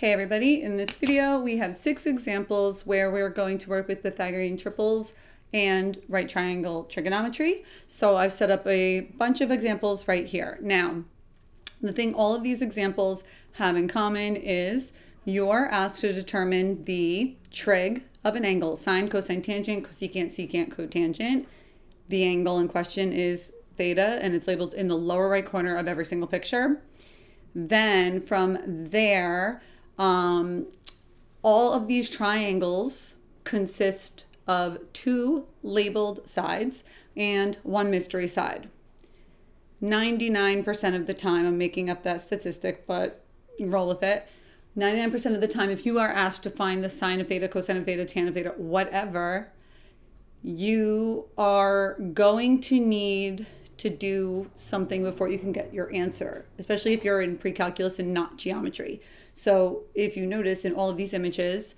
Hey everybody, in this video we have 6 examples where we're going to work with Pythagorean triples and right triangle trigonometry. So I've set up a bunch of examples right here. Now, the thing all of these examples have in common is you're asked to determine the trig of an angle, sine, cosine, tangent, cosecant, secant, cotangent. The angle in question is theta and it's labeled in the lower right corner of every single picture. Then from there, all of these triangles consist of 2 labeled sides and 1 mystery side. 99% of the time, I'm making up that statistic, but roll with it. 99% of the time, if you are asked to find the sine of theta, cosine of theta, tan of theta, whatever, you are going to need to do something before you can get your answer, especially if you're in pre-calculus and not geometry. So if you notice in all of these images,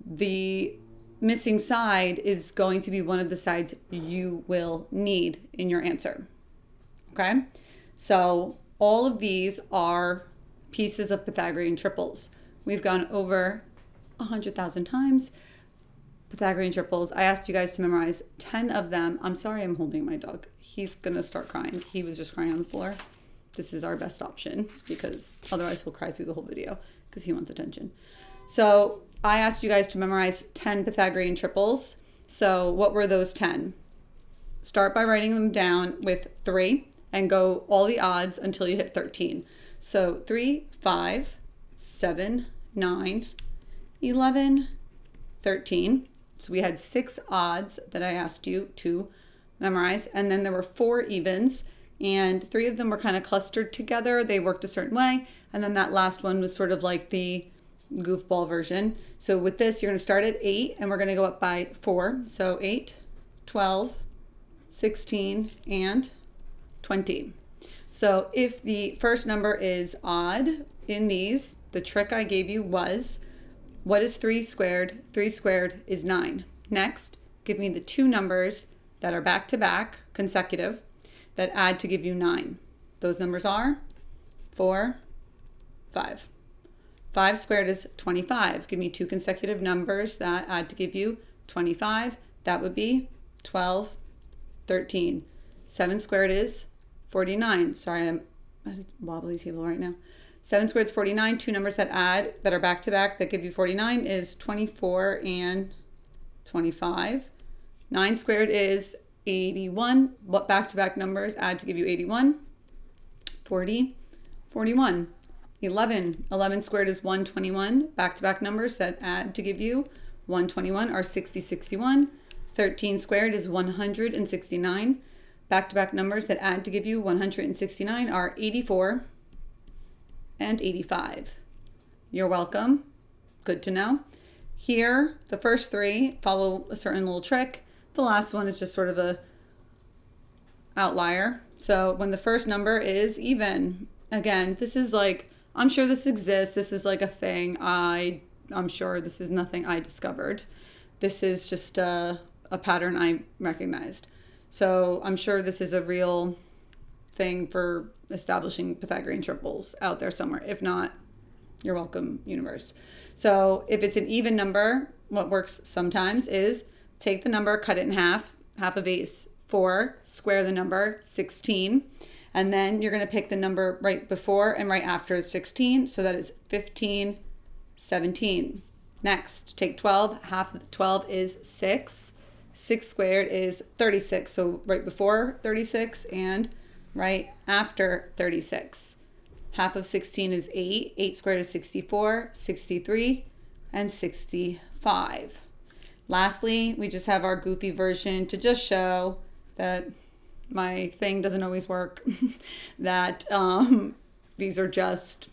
the missing side is going to be one of the sides you will need in your answer. Okay? So all of these are pieces of Pythagorean triples. We've gone over 100,000 times Pythagorean triples. I asked you guys to memorize 10 of them. I'm sorry I'm holding my dog. He's gonna start crying. He was just crying on the floor. This is our best option because otherwise he'll cry through the whole video because he wants attention. So I asked you guys to memorize 10 Pythagorean triples. So what were those 10? Start by writing them down with 3 and go all the odds until you hit 13. So 3, 5, 7, 9, 11, 13. So we had 6 odds that I asked you to memorize. And then there were 4 evens. And 3 of them were kind of clustered together. They worked a certain way. And then that last one was sort of like the goofball version. So with this, you're going to start at 8 and we're going to go up by 4. So 8, 12, 16, and 20. So if the first number is odd in these, the trick I gave you was, what is 3 squared? 3 squared is 9. Next, give me the 2 numbers that are back to back, consecutive, that add to give you 9. Those numbers are 4, 5. 5 squared is 25. Give me 2 consecutive numbers that add to give you 25. That would be 12, 13. 7 squared is 49. Sorry, I'm at a wobbly table right now. 7 squared is 49. 2 numbers that add, that are back to back, that give you 49 is 24 and 25. 9 squared is 81. What back-to-back numbers add to give you 81? 40, 41. 11 squared is 121. Back-to-back numbers that add to give you 121 are 60, 61. 13 squared is 169. Back-to-back numbers that add to give you 169 are 84 and 85. You're welcome. Good to know. Here, the first 3 follow a certain little trick. The last one is just sort of a outlier. So when the first number is even, again, this is like, I'm sure this exists. This is like a thing. I'm sure this is nothing I discovered. This is just a pattern I recognized. So I'm sure this is a real thing for establishing Pythagorean triples out there somewhere. If not, you're welcome, universe. So if it's an even number, what works sometimes is take the number, cut it in half. Half of 8 is 4, square the number, 16. And then you're going to pick the number right before and right after 16. So that is 15, 17. Next, take 12. Half of 12 is 6. 6 squared is 36. So right before 36 and right after 36. Half of 16 is 8. 8 squared is 64, 63, and 65. Lastly, we just have our goofy version to just show that my thing doesn't always work. That these are just,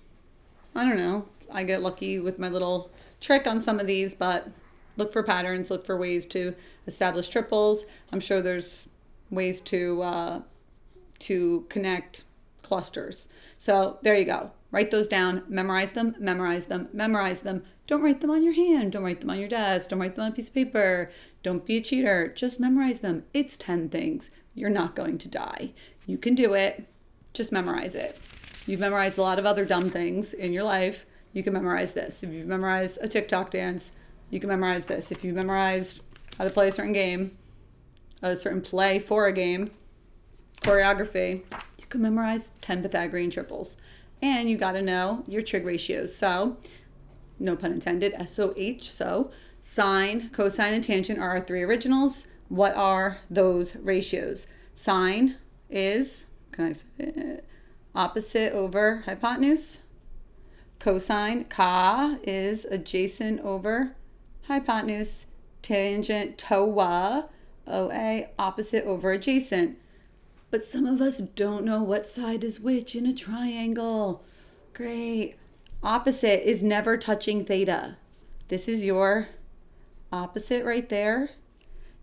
I don't know, I get lucky with my little trick on some of these, but look for patterns, look for ways to establish triples. I'm sure there's ways to connect clusters. So there you go. Write those down, memorize them, memorize them, memorize them. Don't write them on your hand. Don't write them on your desk. Don't write them on a piece of paper. Don't be a cheater. Just memorize them. It's 10 things. You're not going to die. You can do it. Just memorize it. You've memorized a lot of other dumb things in your life. you can memorize this. If you've memorized a TikTok dance, you can memorize this. If you've memorized how to play a certain game, a certain play for a game, choreography, you can memorize 10 Pythagorean triples. And you got to know your trig ratios. So, no pun intended, SOH. So, sine, cosine, and tangent are our three originals. What are those ratios? Sine is, can I fit it? Opposite over hypotenuse. Cosine, ka, is adjacent over hypotenuse. Tangent, toa, OA, opposite over adjacent. But some of us don't know what side is which in a triangle. Great. Opposite is never touching theta. This is your opposite right there.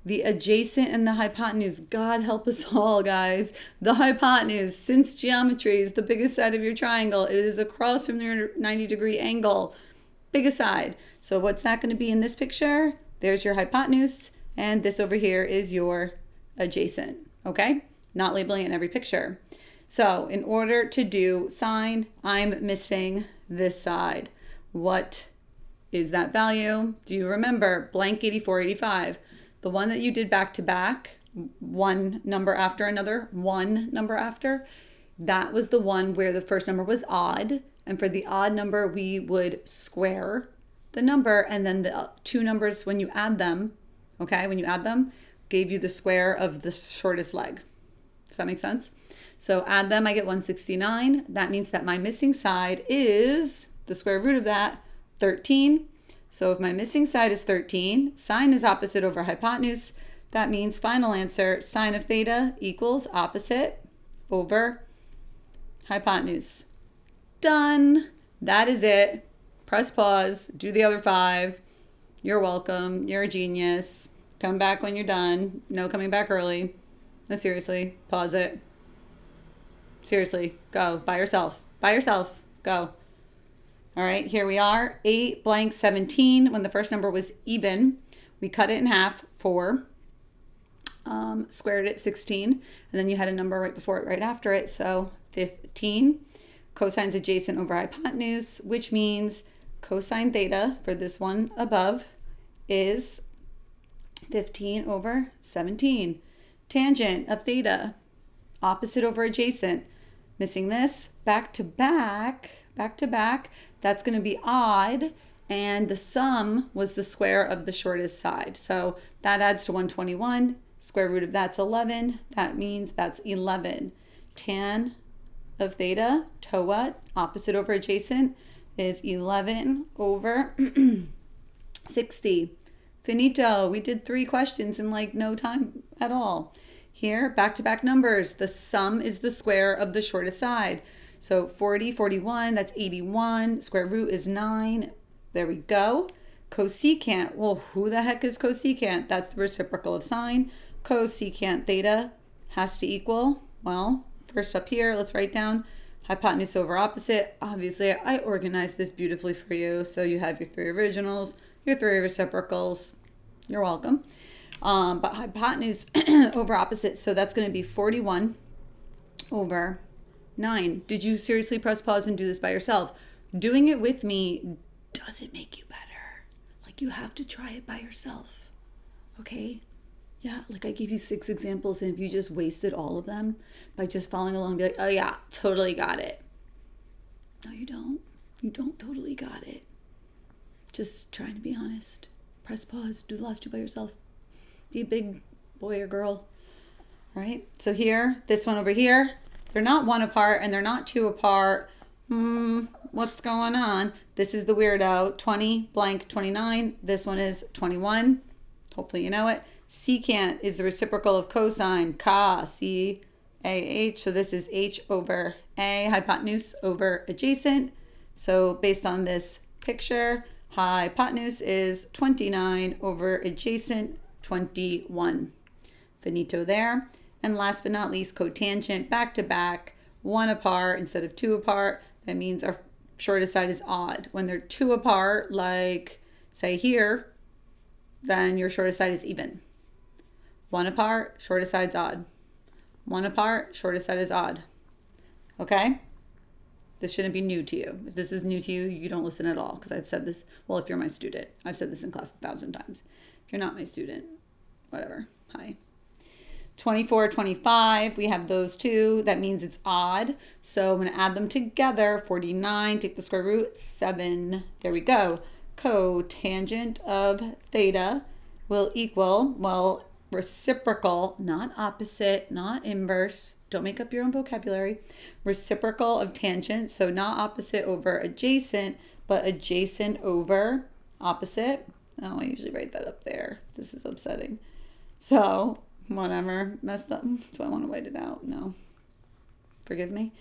The adjacent and the hypotenuse. God help us all, guys. The hypotenuse, since geometry is the biggest side of your triangle, it is across from your 90-degree angle. Biggest side. So what's that going to be in this picture? There's your hypotenuse. And this over here is your adjacent. Okay? Not labeling it in every picture. So in order to do sine, I'm missing this side. What is that value? Do you remember? Blank 84, 85. The one that you did back to back, one number after another, one number after, that was the one where the first number was odd. And for the odd number, we would square the number. And then the two numbers, when you add them, okay, when you add them, gave you the square of the shortest leg. Does that make sense? So add them, I get 169. That means that my missing side is, the square root of that, 13. So if my missing side is 13, sine is opposite over hypotenuse. That means final answer, sine of theta equals opposite over hypotenuse. Done. That is it. Press pause. Do the other 5. You're welcome. You're a genius. Come back when you're done. No coming back early. No, seriously. Pause it. Seriously. Go. By yourself. By yourself. Go. All right, here we are, 8 blank 17. When the first number was even, we cut it in half, 4, squared it 16, and then you had a number right before it, right after it, so 15. Cosine's adjacent over hypotenuse, which means cosine theta for this one above is 15 over 17. Tangent of theta, opposite over adjacent. Missing this, back to back, that's going to be odd, and the sum was the square of the shortest side. So that adds to 121. Square root of that's 11. That means that's 11. Tan of theta, toa, opposite over adjacent, is 11 over 60. Finito. We did 3 questions in like no time at all. Here, back-to-back numbers. The sum is the square of the shortest side. So 40, 41, that's 81. Square root is 9. There we go. Cosecant. Well, who the heck is cosecant? That's the reciprocal of sine. Cosecant theta has to equal, well, first up here, let's write down hypotenuse over opposite. Obviously, I organized this beautifully for you. So you have your 3 originals, your 3 reciprocals. You're welcome. But hypotenuse over opposite, so that's going to be 41 over 9. Did you seriously press pause and do this by yourself? Doing it with me doesn't make you better. Like, you have to try it by yourself. Okay? Yeah, like I gave you 6 examples, and if you just wasted all of them by just following along, be like, oh yeah, totally got it. No, you don't. You don't totally got it. Just trying to be honest. Press pause. Do the last 2 by yourself. Be a big boy or girl. All right? So here, this one over here, they're not 1 apart and they're not 2 apart. What's going on? This is the weirdo. 20 blank 29. This one is 21. Hopefully you know it. Secant is the reciprocal of cosine. Ka, C-A-H. So this is H over A, hypotenuse over adjacent. So based on this picture, hypotenuse is 29 over adjacent 21. Finito there. And last but not least, cotangent, back to back, 1 apart instead of 2 apart. That means our shortest side is odd. When they're 2 apart, like say here, then your shortest side is even. 1 apart, shortest side's odd. 1 apart, shortest side is odd. Okay? This shouldn't be new to you. If this is new to you, you don't listen at all, because I've said this. Well, if you're my student, I've said this in class 1,000 times. If you're not my student, whatever. Hi. 24, 25, we have those two. That means it's odd. So I'm going to add them together. 49, take the square root, 7. There we go. Cotangent of theta will equal, well, reciprocal, not opposite, not inverse. Don't make up your own vocabulary. Reciprocal of tangent. So not opposite over adjacent, but adjacent over opposite. Oh, I usually write that up there. This is upsetting. So whatever, messed up. Do I want to write it out? No. Forgive me.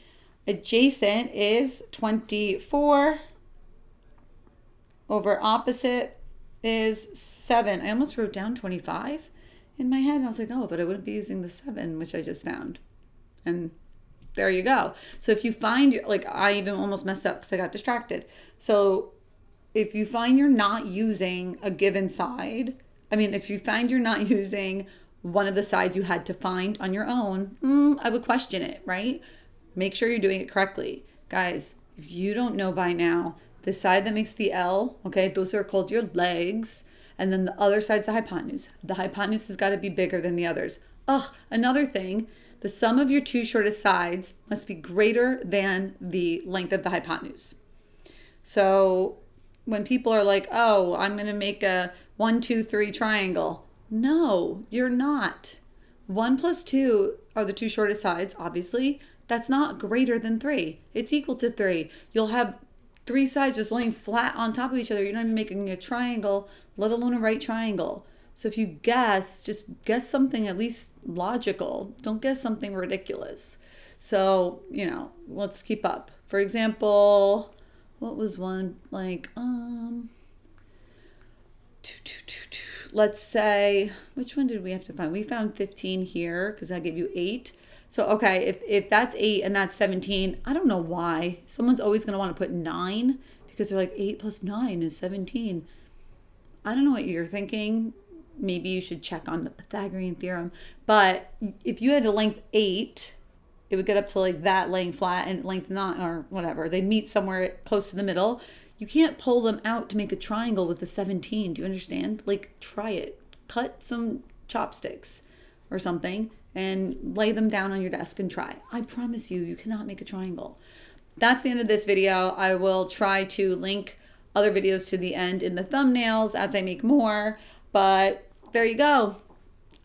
Adjacent is 24 over opposite is 7. I almost wrote down 25 in my head. And I was like, oh, but I wouldn't be using the 7, which I just found. And there you go. So if you find, like, I even almost messed up because I got distracted. So if you find you're not using a given side, if you find you're not using one of the sides you had to find on your own, I would question it, right? Make sure you're doing it correctly. Guys, if you don't know by now, the side that makes the L, okay, those are called your legs. And then the other side's the hypotenuse. The hypotenuse has got to be bigger than the others. Another thing, the sum of your two shortest sides must be greater than the length of the hypotenuse. So when people are like, oh, I'm going to make a 1, 2, 3 triangle. No, you're not. 1 plus 2 are the two shortest sides, obviously. That's not greater than 3. It's equal to 3. You'll have 3 sides just laying flat on top of each other. You're not even making a triangle, let alone a right triangle. So if you guess, just guess something at least logical. Don't guess something ridiculous. So, let's keep up. For example, what was one like, let's say, which one did we have to find? We found 15 here because I gave you 8. So, okay, if that's 8 and that's 17, I don't know why. Someone's always going to want to put 9 because they're like 8 plus 9 is 17. I don't know what you're thinking. Maybe you should check on the Pythagorean theorem. But if you had a length 8, it would get up to like that laying flat, and length 9 or whatever. They meet somewhere close to the middle. You can't pull them out to make a triangle with a 17. Do you understand? Like, try it. Cut some chopsticks or something and lay them down on your desk and try. I promise you, you cannot make a triangle. That's the end of this video. I will try to link other videos to the end in the thumbnails as I make more. But there you go.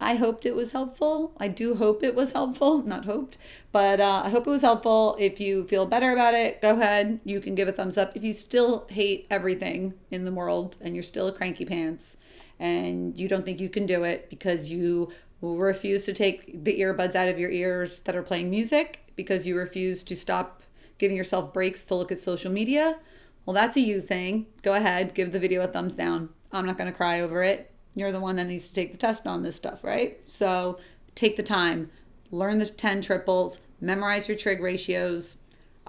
I hoped it was helpful. I do hope it was helpful. Not hoped, but I hope it was helpful. If you feel better about it, go ahead. You can give a thumbs up. If you still hate everything in the world and you're still a cranky pants and you don't think you can do it because you will refuse to take the earbuds out of your ears that are playing music, because you refuse to stop giving yourself breaks to look at social media, well, that's a you thing. Go ahead, give the video a thumbs down. I'm not going to cry over it. You're the one that needs to take the test on this stuff, right? So take the time, learn the 10 triples, memorize your trig ratios,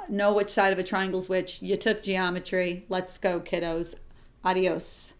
know which side of a triangle is which. You took geometry. Let's go, kiddos. Adios.